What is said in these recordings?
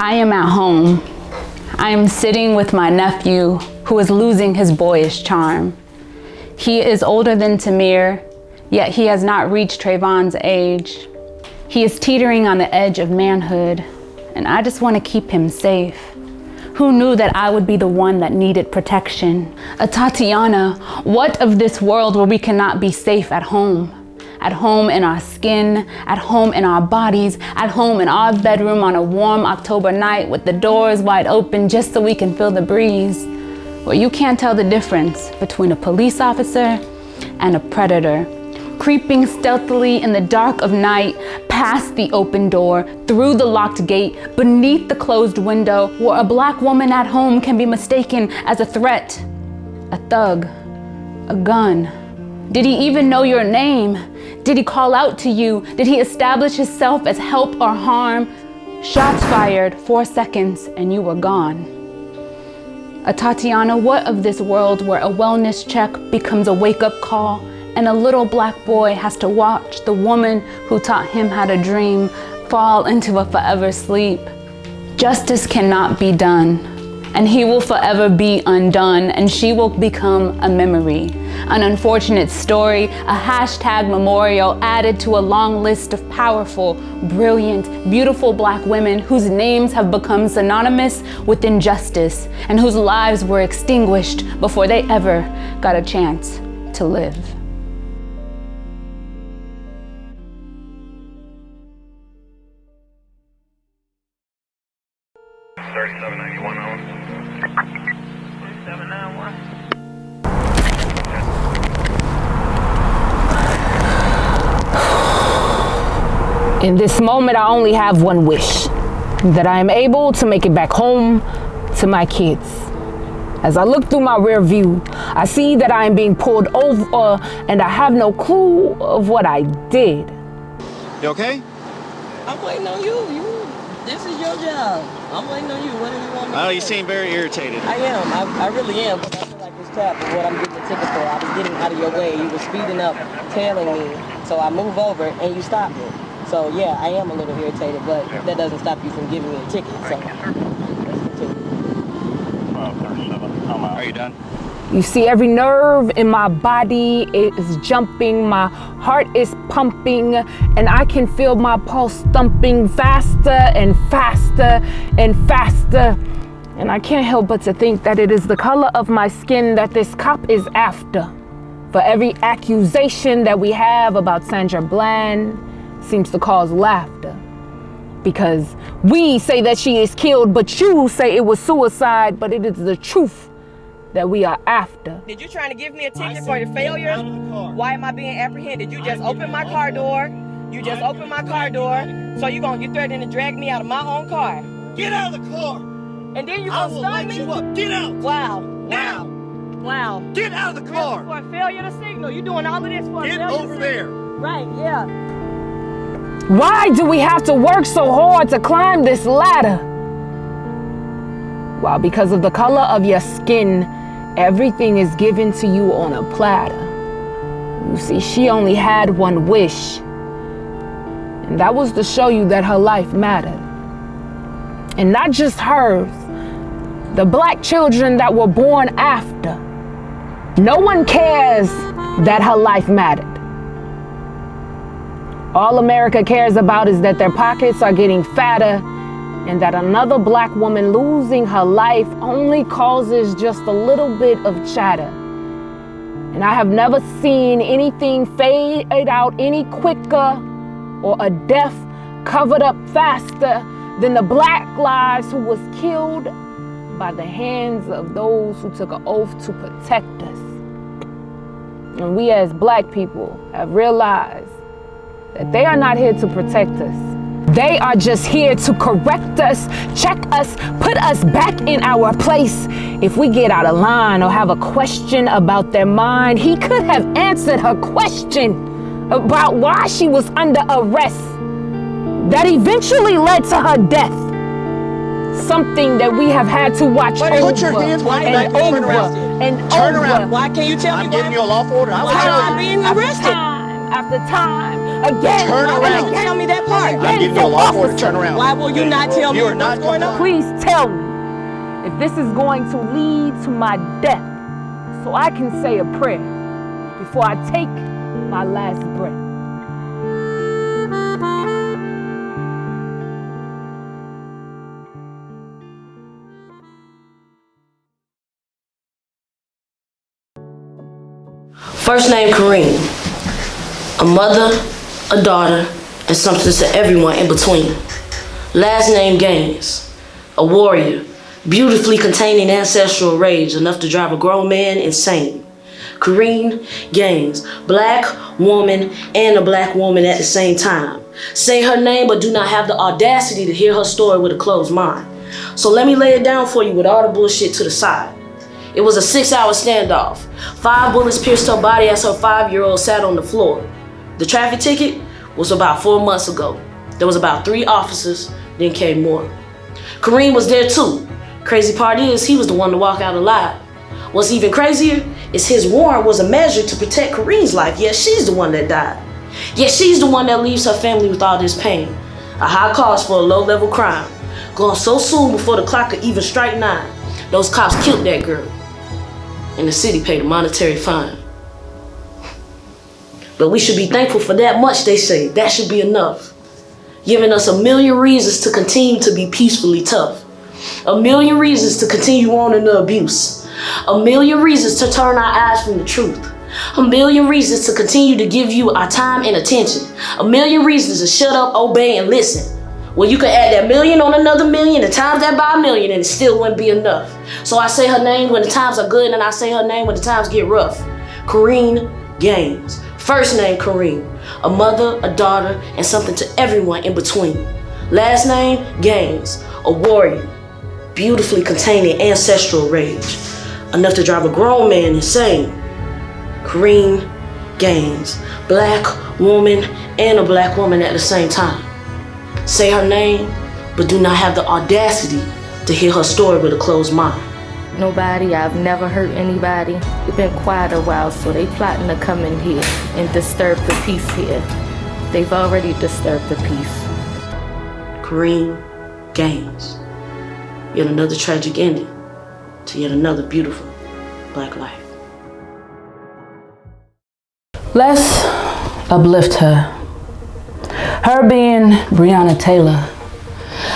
I am at home. I am sitting with my nephew who is losing his boyish charm. He is older than Tamir, yet he has not reached Trayvon's age. He is teetering on the edge of manhood, and I just want to keep him safe. Who knew that I would be the one that needed protection? Tatiana, what of this world where we cannot be safe at home? At home in our skin, at home in our bodies, at home in our bedroom on a warm October night with the doors wide open just so we can feel the breeze, where you can't tell the difference between a police officer and a predator, creeping stealthily in the dark of night, past the open door, through the locked gate, beneath the closed window, where a black woman at home can be mistaken as a threat, a thug, a gun. Did he even know your name? Did he call out to you? Did he establish himself as help or harm? Shots fired, 4 seconds, and you were gone. Tatiana, what of this world where a wellness check becomes a wake-up call and a little black boy has to watch the woman who taught him how to dream fall into a forever sleep? Justice cannot be done, and he will forever be undone, and she will become a memory, an unfortunate story, a hashtag memorial added to a long list of powerful, brilliant, beautiful black women whose names have become synonymous with injustice and whose lives were extinguished before they ever got a chance to live. In this moment, I only have one wish, that I am able to make it back home to my kids. As I look through my rear view, I see that I am being pulled over and I have no clue of what I did. You okay? I'm waiting on you. This is your job. I'm waiting on you. What do you want me to do? You seem very irritated. I am. I really am. But I feel like it's crap for what I'm getting a ticket for. I was getting out of your way. You were speeding up, tailing me. So I move over and you stop me. So yeah, I am a little irritated, but that doesn't stop you from giving me a ticket. So let's continue. Are you done? You see, every nerve in my body is jumping, my heart is pumping, and I can feel my pulse thumping faster and faster and faster. And I can't help but to think that it is the color of my skin that this cop is after. For every accusation that we have about Sandra Bland seems to cause laughter. Because we say that she is killed, but you say it was suicide, but it is the truth that we are after. Did you trying to give me a ticket for your failure? Why am I being apprehended? You just opened my car door. You just opened my car door. So you threatening to drag me out of my own car. Get out of the car! And then you I gonna will stun light me? you up. Get out! Wow. Now! Wow. Get out of the car! For a failure to signal. You doing all of this for a Get failure over to there! signal. Right, yeah. Why do we have to work so hard to climb this ladder? Well, because of the color of your skin, everything is given to you on a platter. You see, she only had one wish, and that was to show you that her life mattered. And not just hers, the black children that were born after. No one cares that her life mattered. All America cares about is that their pockets are getting fatter and that another black woman losing her life only causes just a little bit of chatter. And I have never seen anything fade out any quicker or a death covered up faster than the black lives who was killed by the hands of those who took an oath to protect us. And we as black people have realized that they are not here to protect us. They are just here to correct us, check us, put us back in our place. If we get out of line or have a question about their mind, he could have answered her question about why she was under arrest that eventually led to her death. Something that we have had to watch over Put your hands behind and your back. over Turn around. and Turn over. around. Why can't you tell me I'm giving you a lawful order. why am I being arrested? after time, again Turn and around. again. Tell me that part. and I'm again. giving you a lot more to turn around. Why will you not tell me You are what's not going on? Please tell me if this is going to lead to my death so I can say a prayer before I take my last breath. First name Kareem, a mother, a daughter, and something to everyone in between. Last name Gaines, a warrior, beautifully containing ancestral rage enough to drive a grown man insane. Kareem Gaines, black woman and a black woman at the same time. Say her name but do not have the audacity to hear her story with a closed mind. So let me lay it down for you with all the bullshit to the side. It was a 6-hour standoff. 5 bullets pierced her body as her 5-year-old sat on the floor. The traffic ticket was about 4 months ago. There was about 3 officers, then came more. Kareem was there too. Crazy part is, he was the one to walk out alive. What's even crazier is his warrant was a measure to protect Kareem's life, yet she's the one that died. Yet she's the one that leaves her family with all this pain. A high cost for a low-level crime. Gone so soon before the clock could even strike 9. Those cops killed that girl. And the city paid a monetary fine. But we should be thankful for that much, they say. That should be enough. Giving us a million reasons to continue to be peacefully tough. A million reasons to continue on in the abuse. A million reasons to turn our eyes from the truth. A million reasons to continue to give you our time and attention. A million reasons to shut up, obey, and listen. Well, you could add that million on another million and times that by a million and it still wouldn't be enough. So I say her name when the times are good and I say her name when the times get rough. Kareem Gaines. First name Kareem. A mother, a daughter, and something to everyone in between. Last name Gaines. A warrior. Beautifully containing ancestral rage. Enough to drive a grown man insane. Kareem Gaines. Black woman and a black woman at the same time. Say her name, but do not have the audacity to hear her story with a closed mind. Nobody, I've never hurt anybody. It's been quiet a while, so they plotting to come in here and disturb the peace here. They've already disturbed the peace. Kareem Gaines. Yet another tragic ending to yet another beautiful black life. Let's uplift her. Her being Breonna Taylor.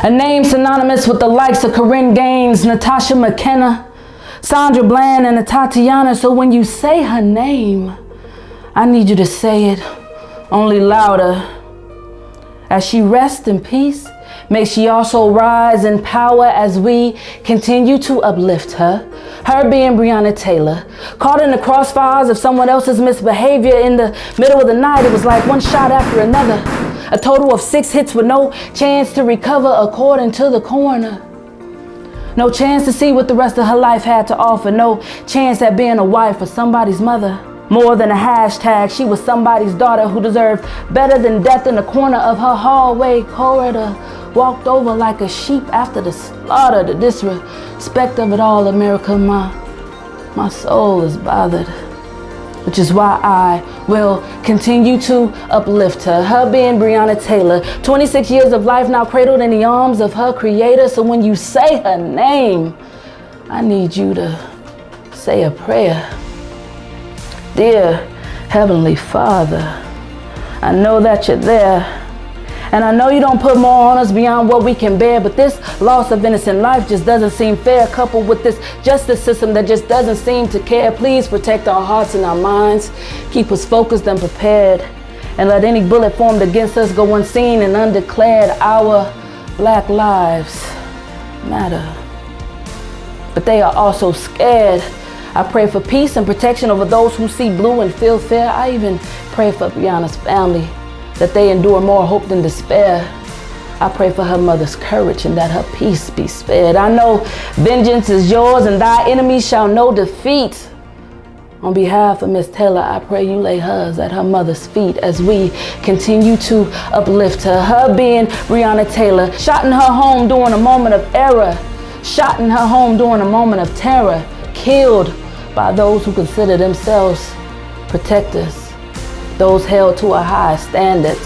A name synonymous with the likes of Corinne Gaines, Natasha McKenna, Sandra Bland, and Tatiana. So when you say her name, I need you to say it only louder. As she rests in peace, may she also rise in power as we continue to uplift her. Her being Breonna Taylor, caught in the crossfires of someone else's misbehavior in the middle of the night. It was like one shot after another. A total of 6 hits with no chance to recover according to the coroner. No chance to see what the rest of her life had to offer. No chance at being a wife or somebody's mother. More than a hashtag, she was somebody's daughter who deserved better than death in the corner of her hallway corridor. Walked over like a sheep after the slaughter. The disrespect of it all, America, my soul is bothered. Which is why I will continue to uplift her. Her being Breonna Taylor, 26 years of life now cradled in the arms of her creator. So when you say her name, I need you to say a prayer. Dear Heavenly Father, I know that you're there. And I know you don't put more on us beyond what we can bear, but this loss of innocent life just doesn't seem fair, coupled with this justice system that just doesn't seem to care. Please protect our hearts and our minds, keep us focused and prepared, and let any bullet formed against us go unseen and undeclared. Our black lives matter, but they are also scared. I pray for peace and protection over those who see blue and feel fear. I even pray for Breonna's family, that they endure more hope than despair. I pray for her mother's courage and that her peace be spared. I know vengeance is yours and thy enemies shall know defeat. On behalf of Miss Taylor, I pray you lay hers at her mother's feet as we continue to uplift her. Her being Breonna Taylor, shot in her home during a moment of error, shot in her home during a moment of terror, killed by those who consider themselves protectors. those held to a high standard.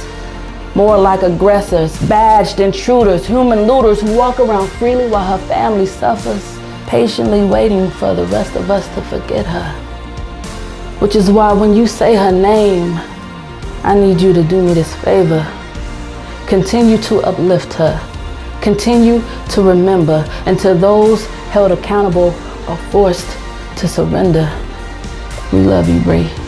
More like aggressors, badged intruders, human looters who walk around freely while her family suffers, patiently waiting for the rest of us to forget her. Which is why when you say her name, I need you to do me this favor. Continue to uplift her. Continue to remember until those held accountable are forced to surrender. We love you, Bree.